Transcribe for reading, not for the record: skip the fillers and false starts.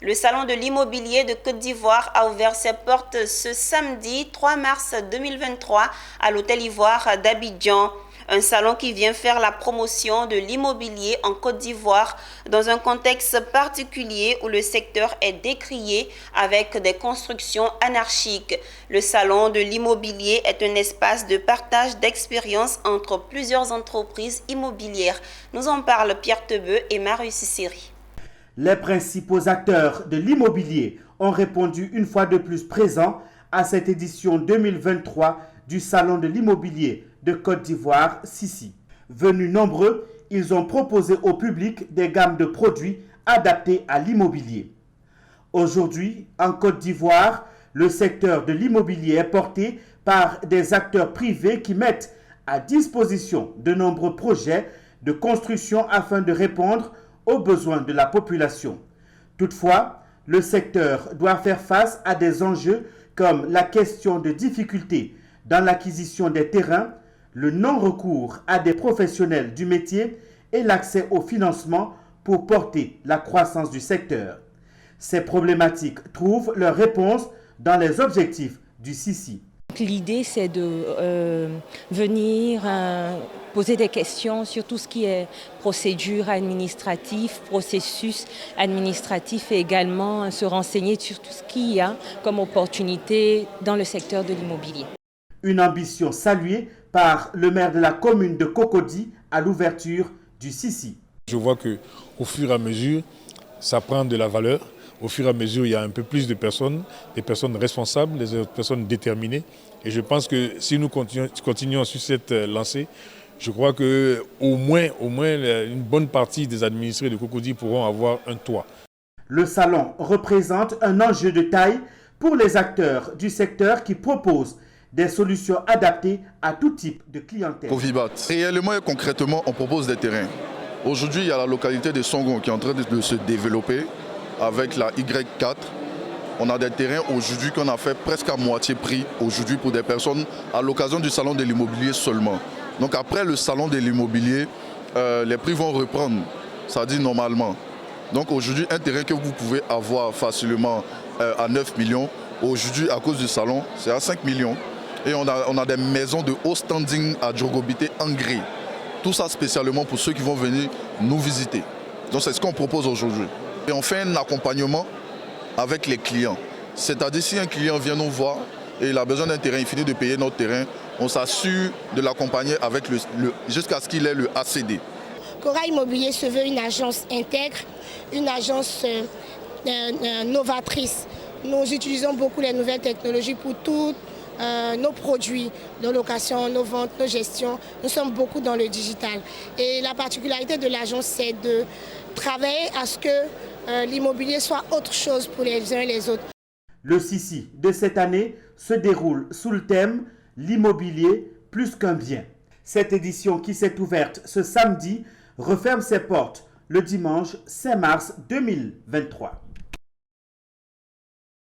Le Salon de l'immobilier de Côte d'Ivoire a ouvert ses portes ce samedi 3 mars 2023 à l'Hôtel Ivoire d'Abidjan. Un salon qui vient faire la promotion de l'immobilier en Côte d'Ivoire dans un contexte particulier où le secteur est décrié avec des constructions anarchiques. Le Salon de l'immobilier est un espace de partage d'expériences entre plusieurs entreprises immobilières. Nous en parlent Pierre Tebeu et Marius Siri. Les principaux acteurs de l'immobilier ont répondu une fois de plus présents à cette édition 2023 du Salon de l'immobilier de Côte d'Ivoire, Sissi. Venus nombreux, ils ont proposé au public des gammes de produits adaptés à l'immobilier. Aujourd'hui, en Côte d'Ivoire, le secteur de l'immobilier est porté par des acteurs privés qui mettent à disposition de nombreux projets de construction afin de répondre aux besoins de la population. Toutefois, le secteur doit faire face à des enjeux comme la question de difficultés dans l'acquisition des terrains, le non-recours à des professionnels du métier et l'accès au financement pour porter la croissance du secteur. Ces problématiques trouvent leur réponse dans les objectifs du Sissi. L'idée, c'est de venir poser des questions sur tout ce qui est procédure administrative, processus administratif et également se renseigner sur tout ce qu'il y a comme opportunité dans le secteur de l'immobilier. Une ambition saluée par le maire de la commune de Cocody à l'ouverture du Sissi. Je vois qu'au fur et à mesure, ça prend de la valeur. Au fur et à mesure, il y a un peu plus de personnes, des personnes responsables, des personnes déterminées. Et je pense que si nous continuons sur cette lancée, je crois qu'au moins une bonne partie des administrés de Cocody pourront avoir un toit. Le salon représente un enjeu de taille pour les acteurs du secteur qui proposent des solutions adaptées à tout type de clientèle. Covibat. Réellement et concrètement, on propose des terrains. Aujourd'hui, il y a la localité de Songon qui est en train de se développer avec la Y4. On a des terrains aujourd'hui qu'on a fait presque à moitié prix aujourd'hui pour des personnes à l'occasion du salon de l'immobilier seulement. Donc après le salon de l'immobilier, les prix vont reprendre, ça dit normalement. Donc aujourd'hui, un terrain que vous pouvez avoir facilement à 9 millions, aujourd'hui à cause du salon, c'est à 5 millions. Et on a des maisons de haut standing à Djogobité en gris. Tout ça spécialement pour ceux qui vont venir nous visiter. Donc c'est ce qu'on propose aujourd'hui. Et on fait un accompagnement avec les clients. C'est-à-dire si un client vient nous voir et il a besoin d'un terrain, il finit de payer notre terrain, on s'assure de l'accompagner avec jusqu'à ce qu'il ait le ACD. Cora Immobilier se veut une agence intègre, une agence novatrice. Nous utilisons beaucoup les nouvelles technologies pour tous nos produits, nos locations, nos ventes, nos gestions. Nous sommes beaucoup dans le digital. Et la particularité de l'agence, c'est de travailler à ce que l'immobilier soit autre chose pour les uns et les autres. Le Sissi de cette année se déroule sous le thème « L'immobilier plus qu'un bien ». Cette édition qui s'est ouverte ce samedi referme ses portes le dimanche 5 mars 2023.